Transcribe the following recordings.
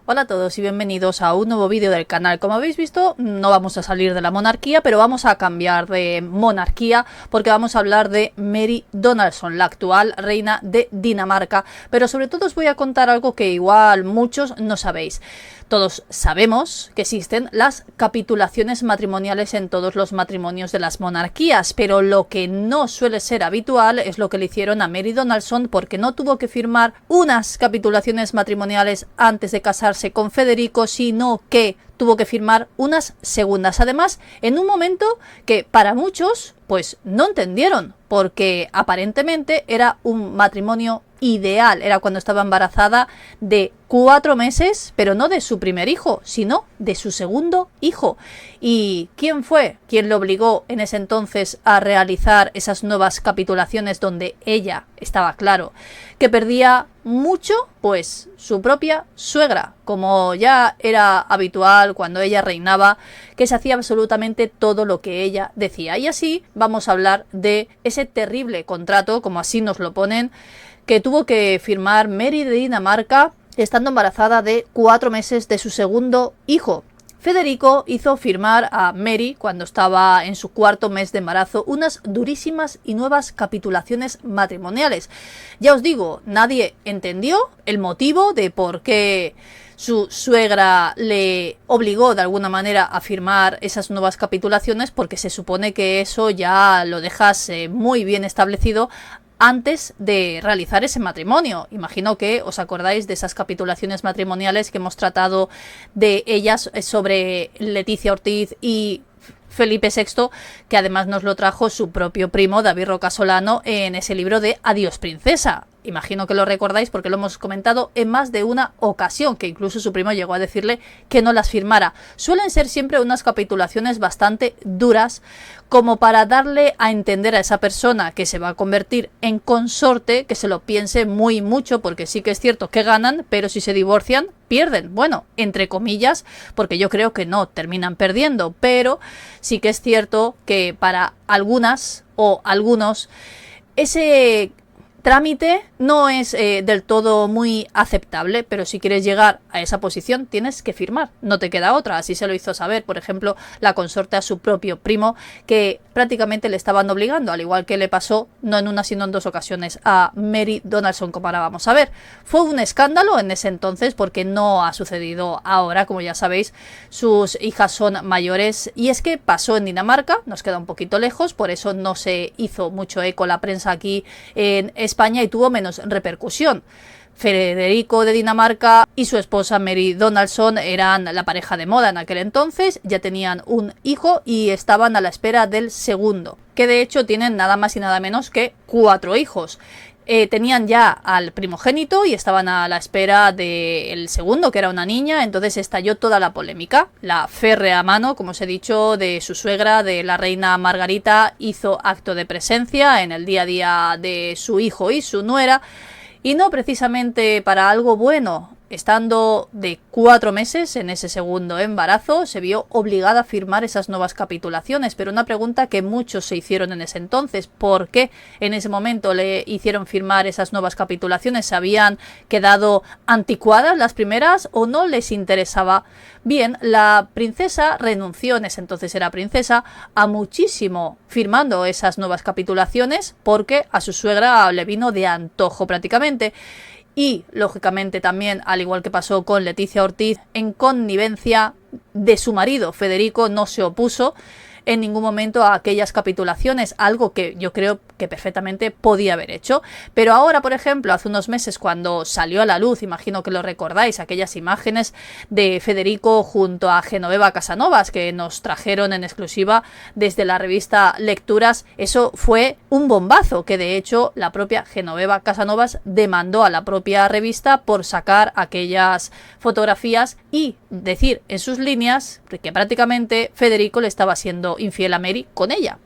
Hola a todos y bienvenidos a un nuevo vídeo del canal. Como habéis visto, no vamos a salir de la monarquía, pero vamos a cambiar de monarquía porque vamos a hablar de Mary Donaldson, la actual reina de Dinamarca. Pero sobre todo os voy a contar algo que igual muchos no sabéis. Todos sabemos que existen las capitulaciones matrimoniales en todos los matrimonios de las monarquías, pero lo que no suele ser habitual es lo que le hicieron a Mary Donaldson, porque no tuvo que firmar unas capitulaciones matrimoniales antes de casarse con Federico, sino que tuvo que firmar unas segundas. Además, en un momento que para muchos pues no entendieron, porque aparentemente era un matrimonio ideal. Era cuando estaba embarazada de 4 meses, pero no de su primer hijo, sino de su segundo hijo. ¿Y quién fue quien le obligó en ese entonces a realizar esas nuevas capitulaciones donde ella estaba claro que perdía mucho? Pues su propia suegra, como ya era habitual cuando ella reinaba, que se hacía absolutamente todo lo que ella decía. Y así vamos a hablar de ese terrible contrato, como así nos lo ponen, que tuvo que firmar Mary de Dinamarca estando embarazada de 4 meses de su segundo hijo. Federico hizo firmar a Mary, cuando estaba en su 4.º mes de embarazo, unas durísimas y nuevas capitulaciones matrimoniales. Ya os digo, nadie entendió el motivo de por qué su suegra le obligó de alguna manera a firmar esas nuevas capitulaciones, porque se supone que eso ya lo dejas muy bien establecido antes de realizar ese matrimonio. Imagino que os acordáis de esas capitulaciones matrimoniales que hemos tratado de ellas sobre Leticia Ortiz y Felipe VI, que además nos lo trajo su propio primo David Roca Solano en ese libro de Adiós Princesa. Imagino que lo recordáis porque lo hemos comentado en más de una ocasión, que incluso su primo llegó a decirle que no las firmara. Suelen ser siempre unas capitulaciones bastante duras, como para darle a entender a esa persona que se va a convertir en consorte, que se lo piense muy mucho, porque sí que es cierto que ganan, pero si se divorcian, pierden. Bueno, entre comillas, porque yo creo que no terminan perdiendo, pero sí que es cierto que para algunas o algunos ese trámite no es del todo muy aceptable, pero si quieres llegar a esa posición tienes que firmar, no te queda otra. Así se lo hizo saber, por ejemplo, la consorte a su propio primo, que prácticamente le estaban obligando, al igual que le pasó no en una sino en 2 ocasiones a Mary Donaldson, como ahora vamos a ver. Fue un escándalo en ese entonces porque no ha sucedido ahora, como ya sabéis, sus hijas son mayores, y es que pasó en Dinamarca, nos queda un poquito lejos, por eso no se hizo mucho eco la prensa aquí en España y tuvo menos repercusión. Federico de Dinamarca y su esposa Mary Donaldson eran la pareja de moda en aquel entonces, ya tenían un hijo y estaban a la espera del segundo, que de hecho tienen nada más y nada menos que 4 hijos. Tenían ya al primogénito y estaban a la espera del segundo, que era una niña. Entonces estalló toda la polémica. La férrea mano, como os he dicho, de su suegra, de la reina Margarita, hizo acto de presencia en el día a día de su hijo y su nuera, y no precisamente para algo bueno. Estando de 4 meses en ese segundo embarazo, se vio obligada a firmar esas nuevas capitulaciones. Pero una pregunta que muchos se hicieron en ese entonces: ¿por qué en ese momento le hicieron firmar esas nuevas capitulaciones? ¿Se habían quedado anticuadas las primeras o no les interesaba? Bien, la princesa renunció, en ese entonces era princesa, a muchísimo firmando esas nuevas capitulaciones, porque a su suegra le vino de antojo prácticamente. Y, lógicamente, también, al igual que pasó con Leticia Ortiz, en connivencia de su marido, Federico no se opuso en ningún momento a aquellas capitulaciones, algo que yo creo que perfectamente podía haber hecho. Pero ahora, por ejemplo, hace unos meses, cuando salió a la luz, imagino que lo recordáis, aquellas imágenes de Federico junto a Genoveva Casanovas que nos trajeron en exclusiva desde la revista Lecturas, eso fue un bombazo, que de hecho la propia Genoveva Casanovas demandó a la propia revista por sacar aquellas fotografías y decir en sus líneas que prácticamente Federico le estaba siendo infiel a Mary con ella.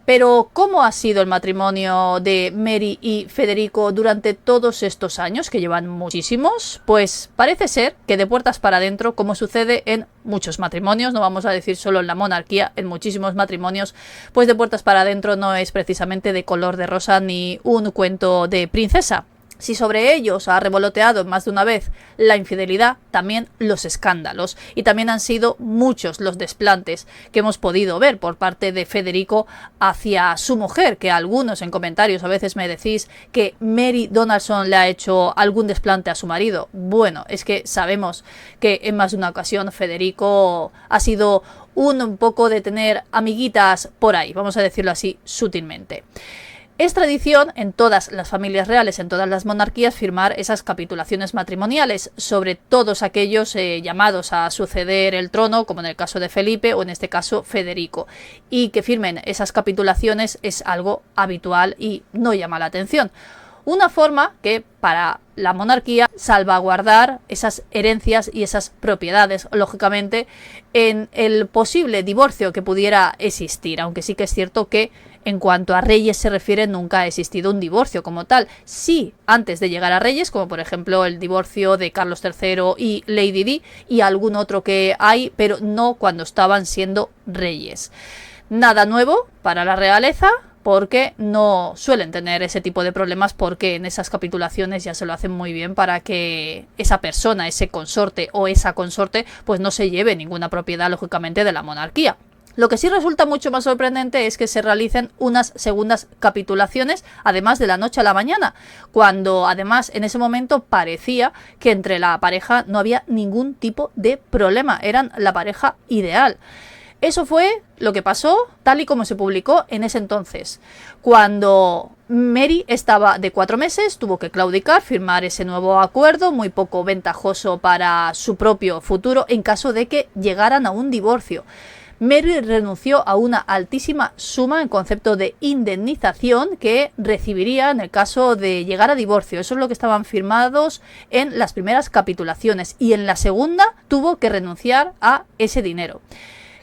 Pero ¿cómo ha sido el matrimonio de Mary y Federico durante todos estos años, que llevan muchísimos? Pues parece ser que de puertas para adentro, como sucede en muchos matrimonios, no vamos a decir solo en la monarquía, en muchísimos matrimonios, pues de puertas para adentro no es precisamente de color de rosa ni un cuento de princesa. Si sobre ellos ha revoloteado más de una vez la infidelidad, también los escándalos. Y también han sido muchos los desplantes que hemos podido ver por parte de Federico hacia su mujer, que algunos en comentarios a veces me decís que Mary Donaldson le ha hecho algún desplante a su marido. Bueno, es que sabemos que en más de una ocasión Federico ha sido un poco de tener amiguitas por ahí, vamos a decirlo así sutilmente. Es tradición en todas las familias reales, en todas las monarquías, firmar esas capitulaciones matrimoniales sobre todos aquellos llamados a suceder el trono, como en el caso de Felipe o en este caso Federico. Y que firmen esas capitulaciones es algo habitual y no llama la atención. Una forma que para la monarquía salvaguardar esas herencias y esas propiedades, lógicamente, en el posible divorcio que pudiera existir, aunque sí que es cierto que en cuanto a reyes se refiere nunca ha existido un divorcio como tal. Sí, antes de llegar a reyes, como por ejemplo el divorcio de Carlos III y Lady Di y algún otro que hay, pero no cuando estaban siendo reyes. Nada nuevo para la realeza, porque no suelen tener ese tipo de problemas, porque en esas capitulaciones ya se lo hacen muy bien para que esa persona, ese consorte o esa consorte, pues no se lleve ninguna propiedad, lógicamente, de la monarquía. Lo que sí resulta mucho más sorprendente es que se realicen unas segundas capitulaciones, además de la noche a la mañana, cuando además en ese momento parecía que entre la pareja no había ningún tipo de problema, eran la pareja ideal. Eso fue lo que pasó tal y como se publicó en ese entonces. Cuando Mary estaba de 4 meses, tuvo que claudicar, firmar ese nuevo acuerdo, muy poco ventajoso para su propio futuro en caso de que llegaran a un divorcio. Mary renunció a una altísima suma en concepto de indemnización que recibiría en el caso de llegar a divorcio. Eso es lo que estaban firmados en las primeras capitulaciones, y en la segunda tuvo que renunciar a ese dinero.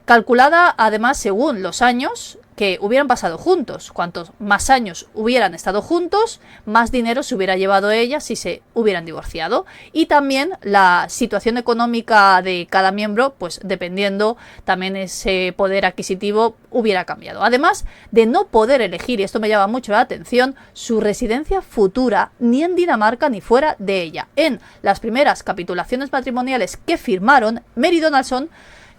Calculada además según los años que hubieran pasado juntos. Cuantos más años hubieran estado juntos, más dinero se hubiera llevado ella si se hubieran divorciado. Y también la situación económica de cada miembro, pues dependiendo, también ese poder adquisitivo hubiera cambiado. Además de no poder elegir, y esto me llama mucho la atención, su residencia futura ni en Dinamarca ni fuera de ella. En las primeras capitulaciones matrimoniales que firmaron, Mary Donaldson,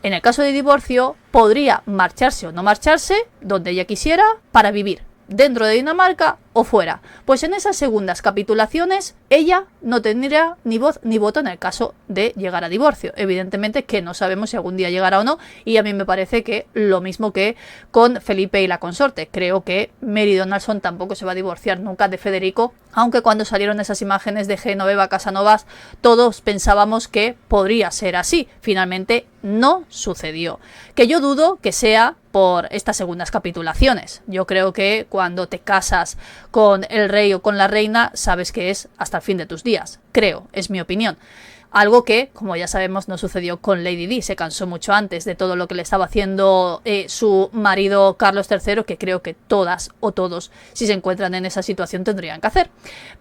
en el caso de divorcio, podría marcharse o no marcharse donde ella quisiera para vivir, dentro de Dinamarca o fuera. Pues en esas segundas capitulaciones ella no tendría ni voz ni voto en el caso de llegar a divorcio. Evidentemente que no sabemos si algún día llegará o no, y a mí me parece que lo mismo que con Felipe y la consorte. Creo que Mary Donaldson tampoco se va a divorciar nunca de Federico, aunque cuando salieron esas imágenes de Genoveva Casanovas todos pensábamos que podría ser así. Finalmente no sucedió. Que yo dudo que sea por estas segundas capitulaciones. Yo creo que cuando te casas con el rey o con la reina, sabes que es hasta el fin de tus días. Creo, es mi opinión. Algo que, como ya sabemos, no sucedió con Lady Di. Se cansó mucho antes de todo lo que le estaba haciendo su marido Carlos III, que creo que todas o todos, si se encuentran en esa situación, tendrían que hacer.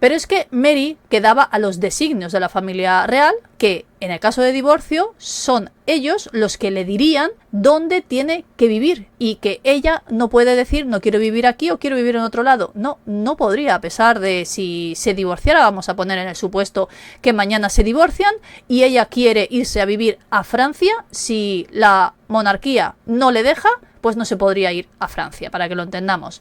Pero es que Mary quedaba a los designios de la familia real, que en el caso de divorcio son ellos los que le dirían dónde tiene que vivir, y que ella no puede decir no quiero vivir aquí o quiero vivir en otro lado. No podría, a pesar de si se divorciara, vamos a poner en el supuesto que mañana se divorcian y ella quiere irse a vivir a Francia, si la monarquía no le deja, pues no se podría ir a Francia, para que lo entendamos.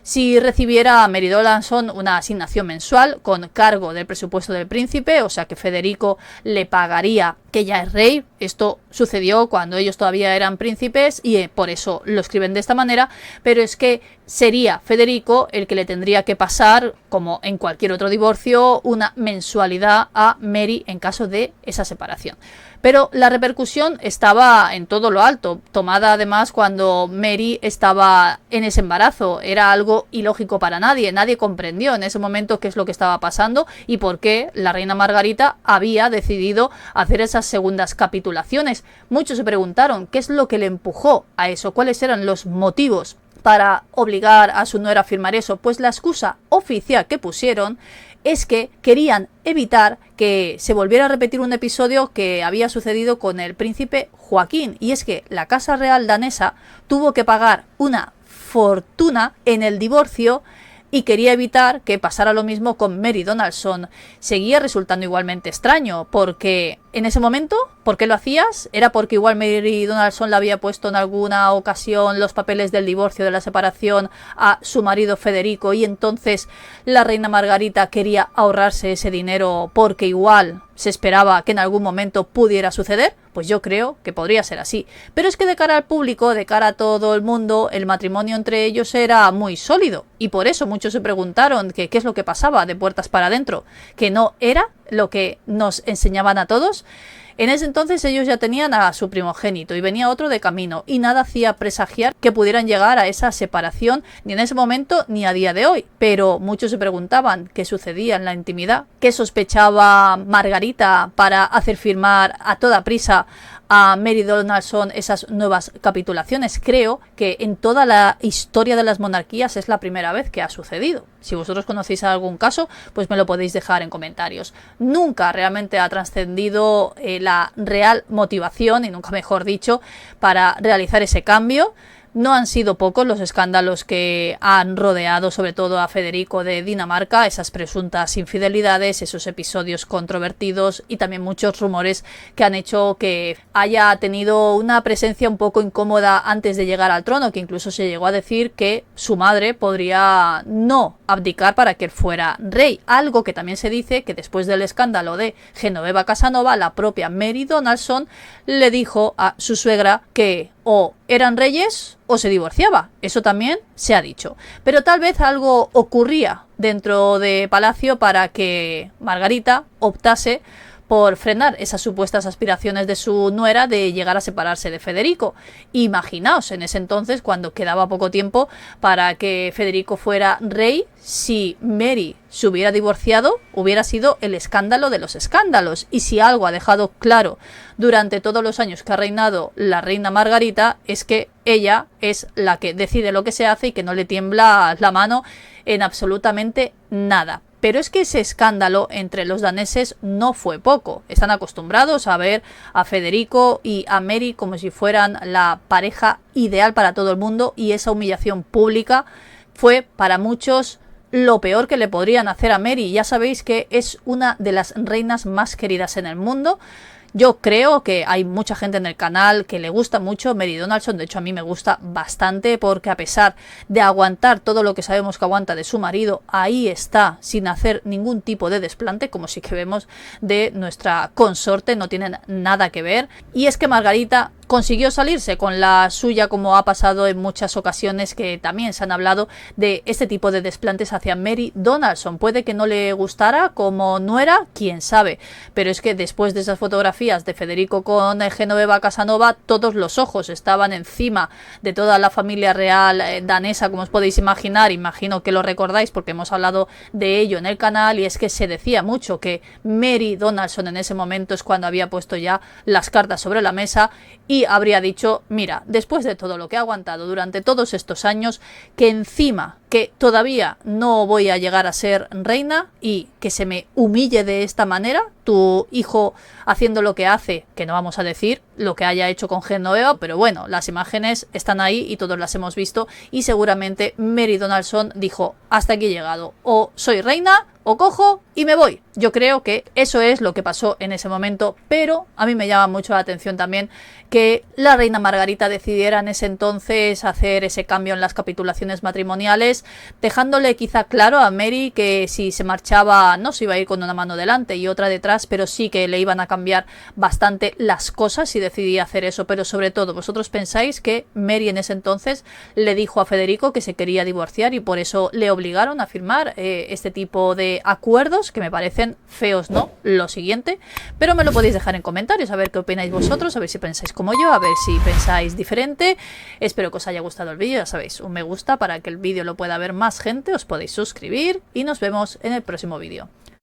Si recibiera a Mary Donaldson una asignación mensual con cargo del presupuesto del príncipe, o sea que Federico le pagaría, que ya es rey. Esto sucedió cuando ellos todavía eran príncipes y por eso lo escriben de esta manera, pero es que sería Federico el que le tendría que pasar, como en cualquier otro divorcio, una mensualidad a Mary en caso de esa separación. Pero la repercusión estaba en todo lo alto, tomada además cuando Mary estaba en ese embarazo. Era algo ilógico para nadie, nadie comprendió en ese momento qué es lo que estaba pasando y por qué la reina Margarita había decidido hacer esas segundas capitulaciones. Muchos se preguntaron qué es lo que le empujó a eso, cuáles eran los motivos para obligar a su nuera a firmar eso. Pues la excusa oficial que pusieron es que querían evitar que se volviera a repetir un episodio que había sucedido con el príncipe Joaquín, y es que la Casa Real danesa tuvo que pagar una fortuna en el divorcio y quería evitar que pasara lo mismo con Mary Donaldson. Seguía resultando igualmente extraño, porque en ese momento, ¿por qué lo hacías? ¿Era porque igual Mary Donaldson le había puesto en alguna ocasión los papeles del divorcio, de la separación a su marido Federico, y entonces la reina Margarita quería ahorrarse ese dinero porque igual se esperaba que en algún momento pudiera suceder? Pues yo creo que podría ser así. Pero es que de cara al público, de cara a todo el mundo, el matrimonio entre ellos era muy sólido. Y por eso muchos se preguntaron que qué es lo que pasaba de puertas para adentro, que no era lo que nos enseñaban a todos. En ese entonces ellos ya tenían a su primogénito y venía otro de camino, y nada hacía presagiar que pudieran llegar a esa separación, ni en ese momento ni a día de hoy. Pero muchos se preguntaban qué sucedía en la intimidad, qué sospechaba Margarita para hacer firmar a toda prisa a Mary Donaldson esas nuevas capitulaciones. Creo que en toda la historia de las monarquías es la primera vez que ha sucedido. Si vosotros conocéis algún caso, pues me lo podéis dejar en comentarios. Nunca realmente ha trascendido la real motivación, y nunca mejor dicho, para realizar ese cambio. No han sido pocos los escándalos que han rodeado sobre todo a Federico de Dinamarca, esas presuntas infidelidades, esos episodios controvertidos y también muchos rumores que han hecho que haya tenido una presencia un poco incómoda antes de llegar al trono, que incluso se llegó a decir que su madre podría no abdicar para que él fuera rey. Algo que también se dice que después del escándalo de Genoveva Casanova, la propia Mary Donaldson le dijo a su suegra que o eran reyes o se divorciaba. Eso también se ha dicho. Pero tal vez algo ocurría dentro de Palacio para que Margarita optase por frenar esas supuestas aspiraciones de su nuera de llegar a separarse de Federico. Imaginaos en ese entonces, cuando quedaba poco tiempo para que Federico fuera rey, si Mary se hubiera divorciado, hubiera sido el escándalo de los escándalos. Y si algo ha dejado claro durante todos los años que ha reinado la reina Margarita, es que ella es la que decide lo que se hace y que no le tiembla la mano en absolutamente nada. Pero es que ese escándalo entre los daneses no fue poco. Están acostumbrados a ver a Federico y a Mary como si fueran la pareja ideal para todo el mundo, y esa humillación pública fue para muchos lo peor que le podrían hacer a Mary. Ya sabéis que es una de las reinas más queridas en el mundo. Yo creo que hay mucha gente en el canal que le gusta mucho Mary Donaldson. De hecho, a mí me gusta bastante, porque a pesar de aguantar todo lo que sabemos que aguanta de su marido, ahí está, sin hacer ningún tipo de desplante, como sí que vemos de nuestra consorte, no tienen nada que ver. Y es que Margarita consiguió salirse con la suya, como ha pasado en muchas ocasiones que también se han hablado de este tipo de desplantes hacia Mary Donaldson. Puede que no le gustara como nuera, quién sabe, pero es que después de esas fotografías de Federico con Genoveva Casanova, todos los ojos estaban encima de toda la familia real danesa, como os podéis imaginar. Imagino que lo recordáis porque hemos hablado de ello en el canal, y es que se decía mucho que Mary Donaldson en ese momento es cuando había puesto ya las cartas sobre la mesa y habría dicho: mira, después de todo lo que ha aguantado durante todos estos años, que encima que todavía no voy a llegar a ser reina y que se me humille de esta manera, tu hijo haciendo lo que hace, que no vamos a decir lo que haya hecho con Genoveva, pero bueno, las imágenes están ahí y todos las hemos visto, y seguramente Mary Donaldson dijo: hasta aquí he llegado, o soy reina o cojo y me voy. Yo creo que eso es lo que pasó en ese momento, pero a mí me llama mucho la atención también que la reina Margarita decidiera en ese entonces hacer ese cambio en las capitulaciones matrimoniales, dejándole quizá claro a Mary que si se marchaba no se iba a ir con una mano delante y otra detrás, pero sí que le iban a cambiar bastante las cosas si decidía hacer eso. Pero sobre todo, ¿vosotros pensáis que Mary en ese entonces le dijo a Federico que se quería divorciar y por eso le obligaron a firmar este tipo de acuerdos que me parecen feos, ¿no? Lo siguiente, pero me lo podéis dejar en comentarios a ver qué opináis vosotros, a ver si pensáis como yo, a ver si pensáis diferente. Espero que os haya gustado el vídeo, ya sabéis, un me gusta para que el vídeo lo pueda ver más gente, os podéis suscribir y nos vemos en el próximo vídeo.